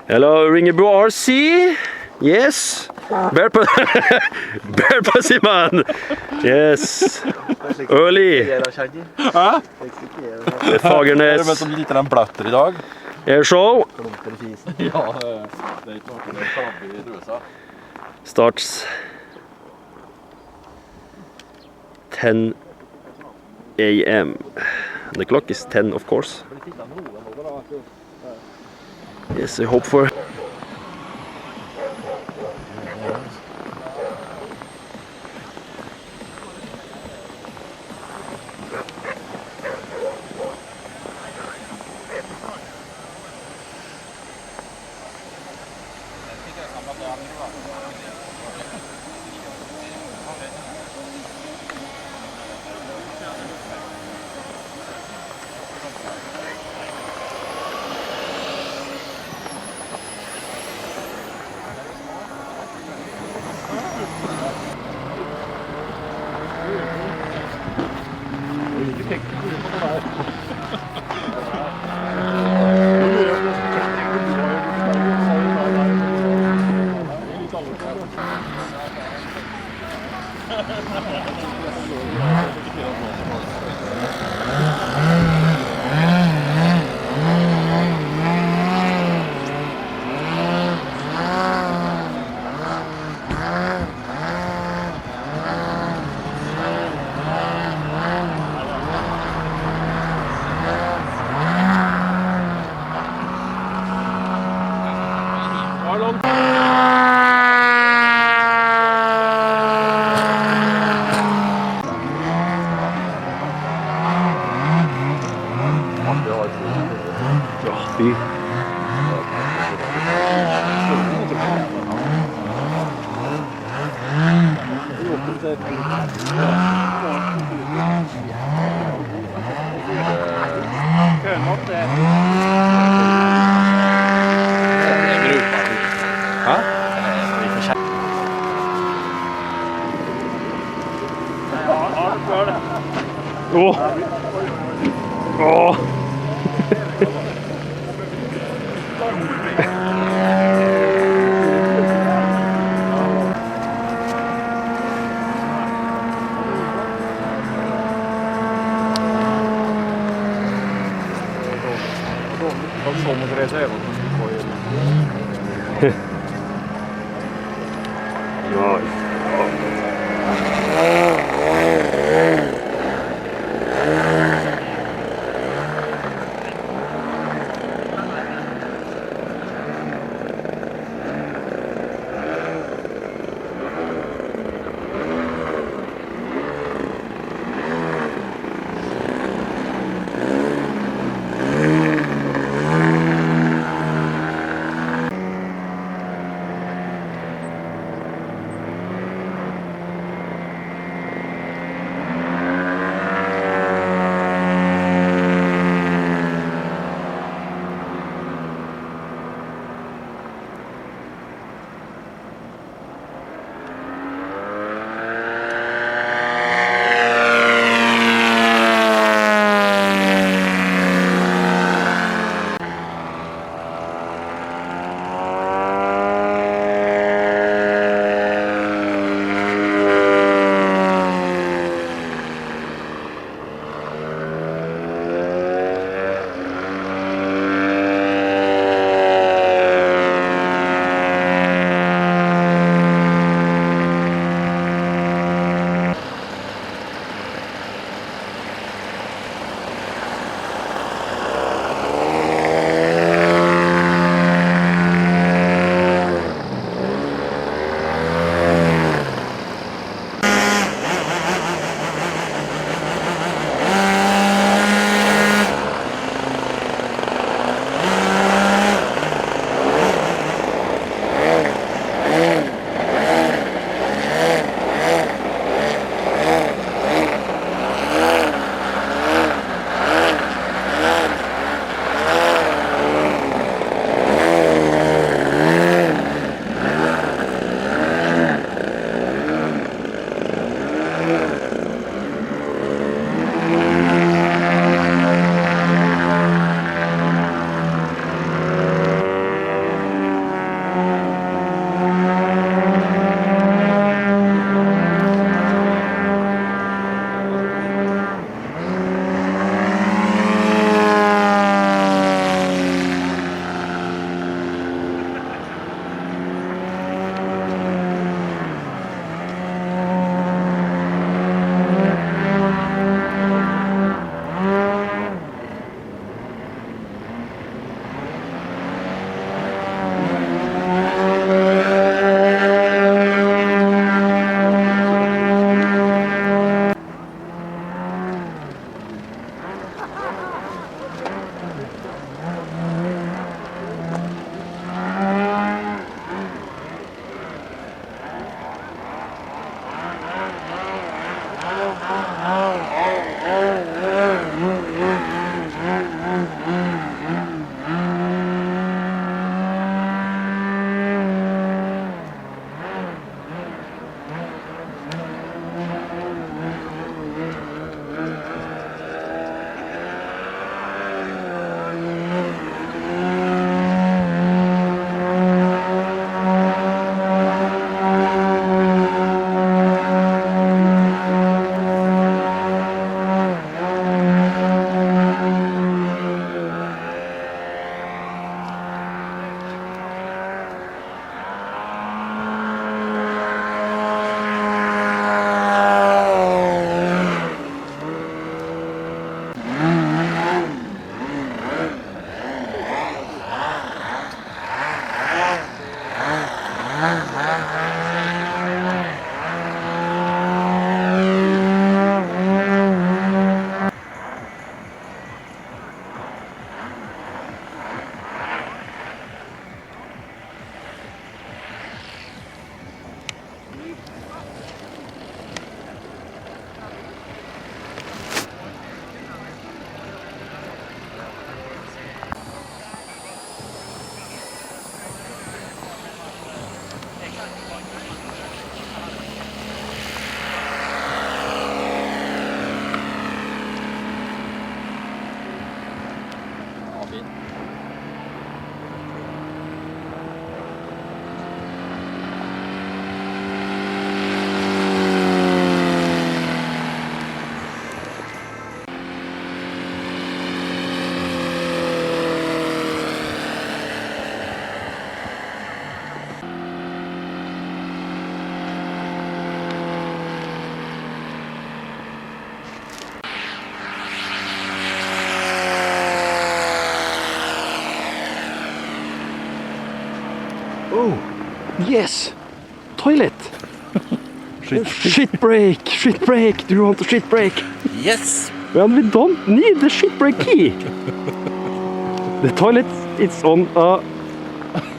Hello, Ringebu RC. Yes. Bear Pussy Man. Yes. Early. Hæ? Fagernes. Det som litt den bløtter I dag. Airshow. Ja, det ikke noe med klabbe I drøsa. Starts 10 a.m. The clock is 10, of course. Yes, I hope for. Yes! Toilet! Shit break! Do you want a shit break? Yes! Well, we don't need the shit break key. The toilet is on a...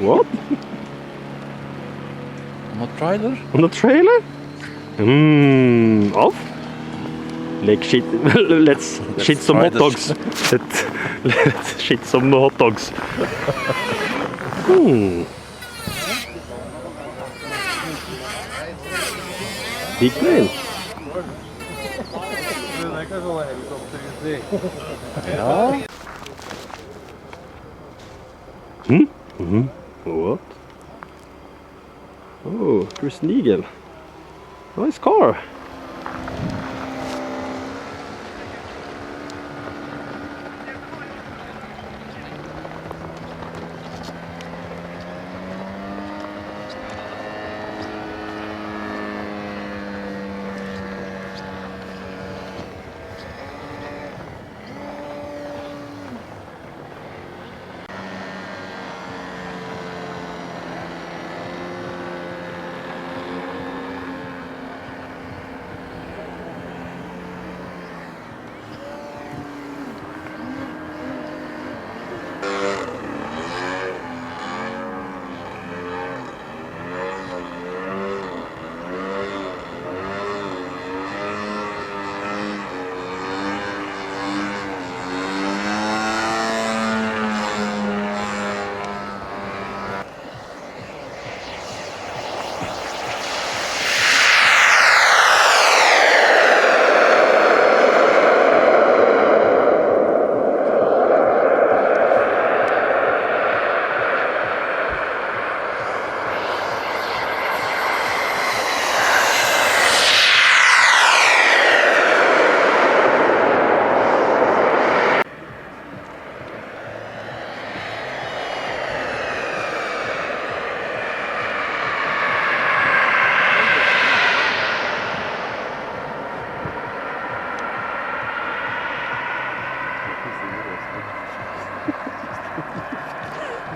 What? On a trailer? On the trailer? Off? Like shit. Let's shit some try hot dogs. Let's shit some hot dogs. Big plane. Ja. What? Oh, Christian Eagle. Nice car.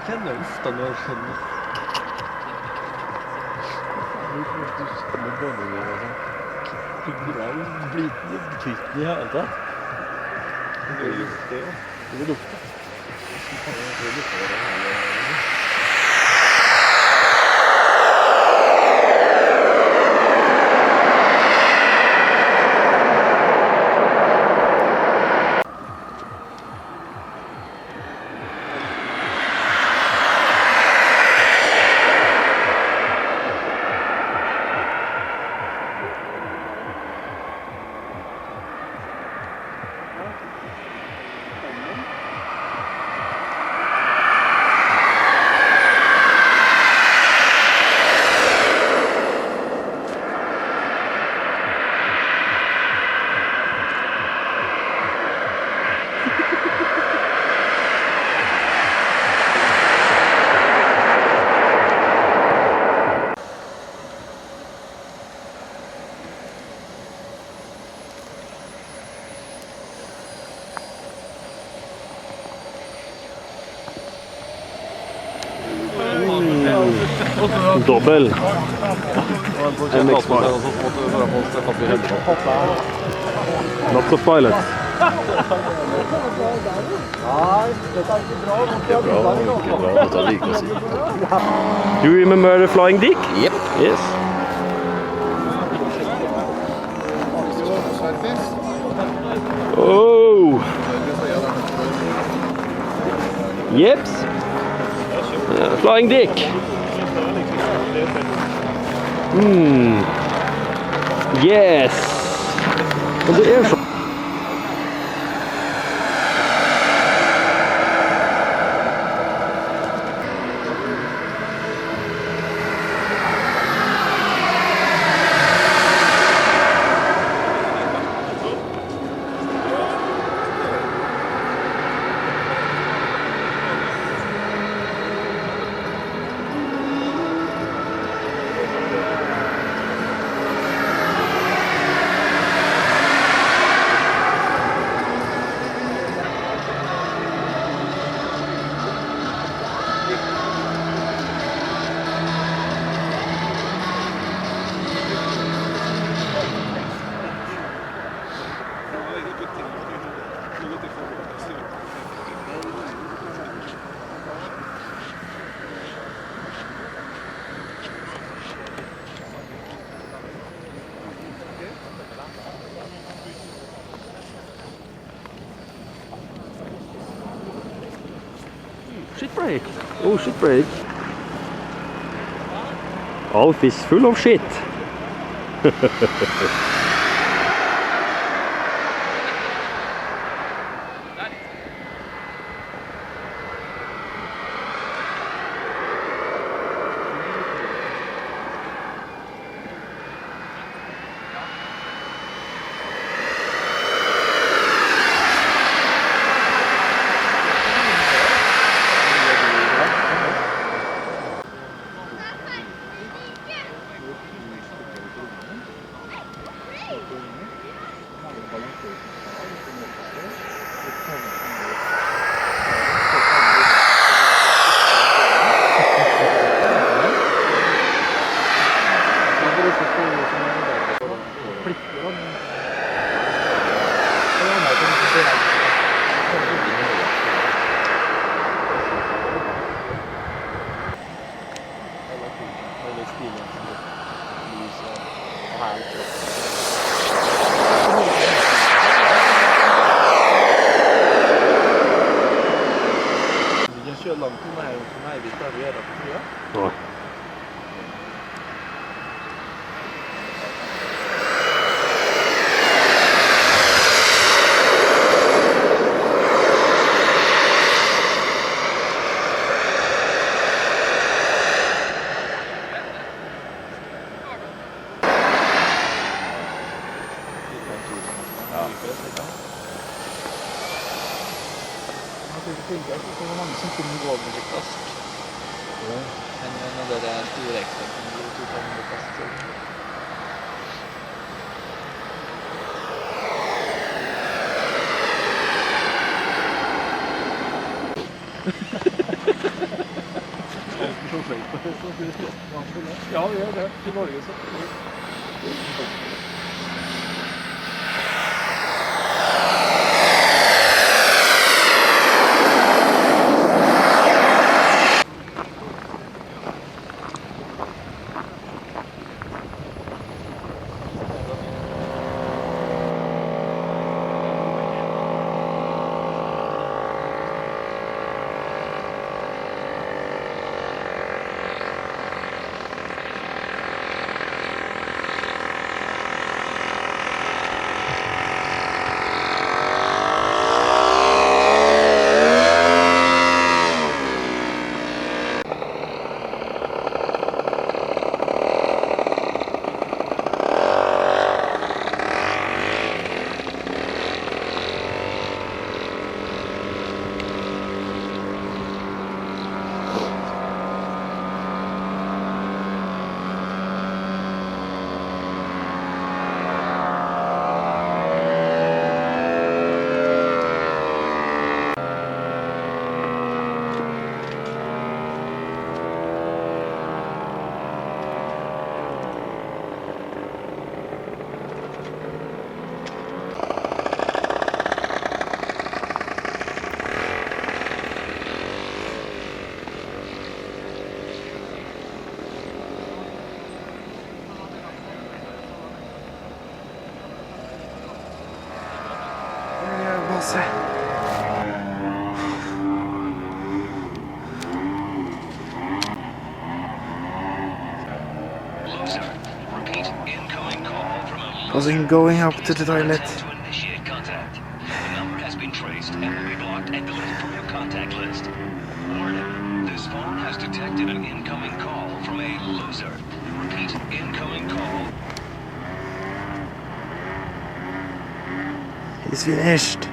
Kjenner ofte når jeg skjønner. Du blir ikke kvitt den i hele tatt. Det lukter. Det lukter. Dobbel. MX-5. Lots of pilots. Do you remember the Flying Dick? Yep. Yes. Oh. Yep. Flying Dick. Yes. Og det er så. Shit break. Oh, shit break. Alf is full of shit. Kjøre langt til meg hvis det er rød på tida. Nei. Det er mange som kunne gå over litt rask. Men når det er store ekstra, kan det bli 200 fast. Ja, vi gjør det. I Norge så. Wasn't going up to the toilet. To initiate contact. The number has been traced and will be blocked and deleted from your contact list. Warning, this phone has detected an incoming call from a loser. Repeat, incoming call. He's finished.